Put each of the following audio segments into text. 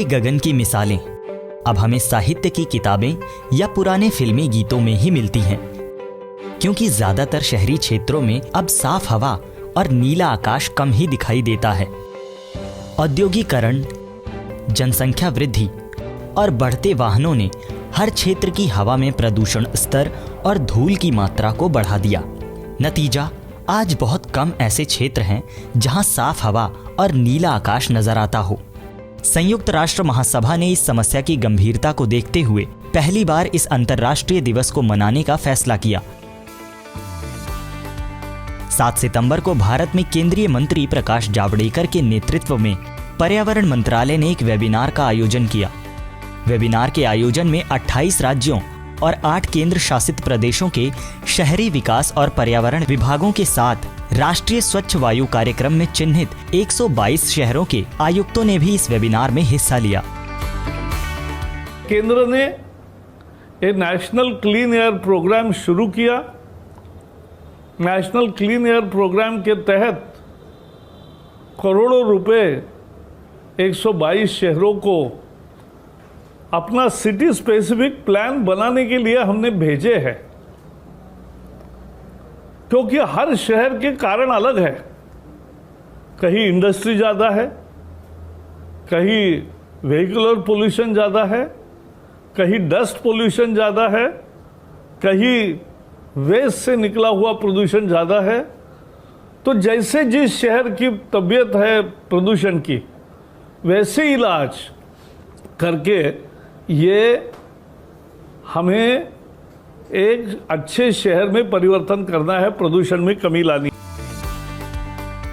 गगन की मिसालें अब हमें साहित्य की किताबें या पुराने फिल्मी गीतों में ही मिलती हैं, क्योंकि ज्यादातर शहरी क्षेत्रों में अब साफ हवा और नीला आकाश कम ही दिखाई देता है। औद्योगिकरण, जनसंख्या वृद्धि और बढ़ते वाहनों ने हर क्षेत्र की हवा में प्रदूषण स्तर और धूल की मात्रा को बढ़ा दिया। नतीजा, आज बहुत कम ऐसे क्षेत्र हैं जहां साफ हवा और नीला आकाश नजर आता हो। संयुक्त राष्ट्र महासभा ने इस समस्या की गंभीरता को देखते हुए पहली बार इस अंतर्राष्ट्रीय दिवस को मनाने का फैसला किया। 7 सितंबर को भारत में केंद्रीय मंत्री प्रकाश जावड़ेकर के नेतृत्व में पर्यावरण मंत्रालय ने एक वेबिनार का आयोजन किया। वेबिनार के आयोजन में 28 राज्यों और 8 केंद्र शासित प्रदेशों के शहरी विकास और पर्यावरण विभागों के साथ राष्ट्रीय स्वच्छ वायु कार्यक्रम में चिन्हित 122 शहरों के आयुक्तों ने भी इस वेबिनार में हिस्सा लिया। केंद्र ने एक नेशनल क्लीन एयर प्रोग्राम शुरू किया। नेशनल क्लीन एयर प्रोग्राम के तहत करोड़ों रुपए 122 शहरों को अपना सिटी स्पेसिफिक प्लान बनाने के लिए हमने भेजे हैं, क्योंकि हर शहर के कारण अलग है। कहीं इंडस्ट्री ज़्यादा है, कहीं व्हीकुलर पोल्यूशन ज़्यादा है, कहीं डस्ट पोल्यूशन ज़्यादा है, कहीं वेस्ट से निकला हुआ प्रदूषण ज़्यादा है। तो जैसे जिस शहर की तबीयत है प्रदूषण की, वैसे इलाज करके ये हमें एक अच्छे शहर में परिवर्तन करना है, प्रदूषण में कमी लानी।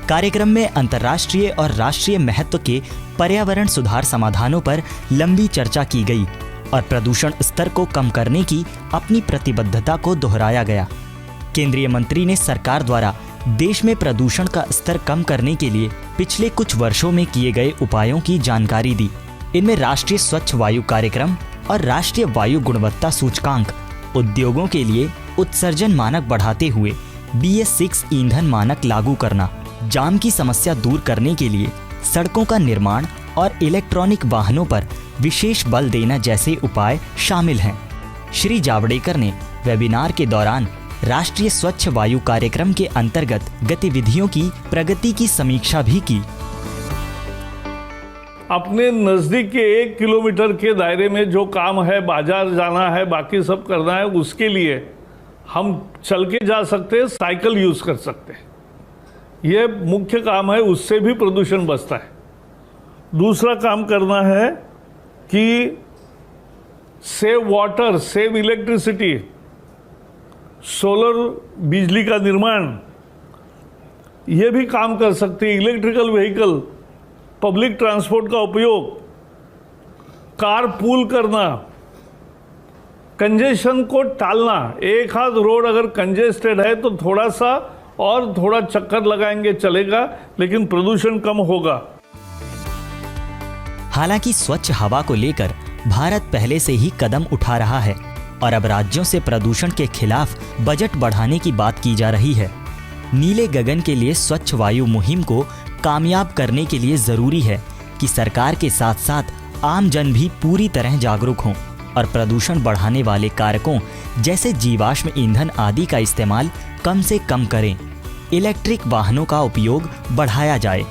कार्यक्रम में अंतर्राष्ट्रीय और राष्ट्रीय महत्व के पर्यावरण सुधार समाधानों पर लंबी चर्चा की गई और प्रदूषण स्तर को कम करने की अपनी प्रतिबद्धता को दोहराया गया। केंद्रीय मंत्री ने सरकार द्वारा देश में प्रदूषण का स्तर कम करने के लिए पिछले कुछ वर्षों में किए गए उपायों की जानकारी दी। इनमें राष्ट्रीय स्वच्छ वायु कार्यक्रम और राष्ट्रीय वायु गुणवत्ता सूचकांक, उद्योगों के लिए उत्सर्जन मानक बढ़ाते हुए BS6 ईंधन मानक लागू करना, जाम की समस्या दूर करने के लिए सड़कों का निर्माण और इलेक्ट्रॉनिक वाहनों पर विशेष बल देना जैसे उपाय शामिल हैं। श्री जावड़ेकर ने वेबिनार के दौरान राष्ट्रीय स्वच्छ वायु कार्यक्रम के अंतर्गत गतिविधियों की प्रगति की समीक्षा भी की। अपने नज़दीक के 1 किलोमीटर के दायरे में जो काम है, बाजार जाना है, बाकी सब करना है, उसके लिए हम चल के जा सकते हैं, साइकिल यूज़ कर सकते हैं। ये मुख्य काम है, उससे भी प्रदूषण बचता है। दूसरा काम करना है कि save water, save electricity, solar बिजली का निर्माण, ये भी काम कर सकते हैं। इलेक्ट्रिकल व्हीकल, पब्लिक ट्रांसपोर्ट का उपयोग, कार पूल करना, कंजेशन को टालना। एक हाथ रोड अगर कंजेस्टेड है तो थोड़ा चक्कर लगाएंगे चलेगा, लेकिन प्रदूषण कम होगा। हालांकि स्वच्छ हवा को लेकर भारत पहले से ही कदम उठा रहा है और अब राज्यों से प्रदूषण के खिलाफ बजट बढ़ाने की बात की जा रही है। नीले गगन के लिए स्वच्छ वायु मुहिम को कामयाब करने के लिए जरूरी है कि सरकार के साथ साथ आम जन भी पूरी तरह जागरूक हों और प्रदूषण बढ़ाने वाले कारकों जैसे जीवाश्म ईंधन आदि का इस्तेमाल कम से कम करें। इलेक्ट्रिक वाहनों का उपयोग बढ़ाया जाए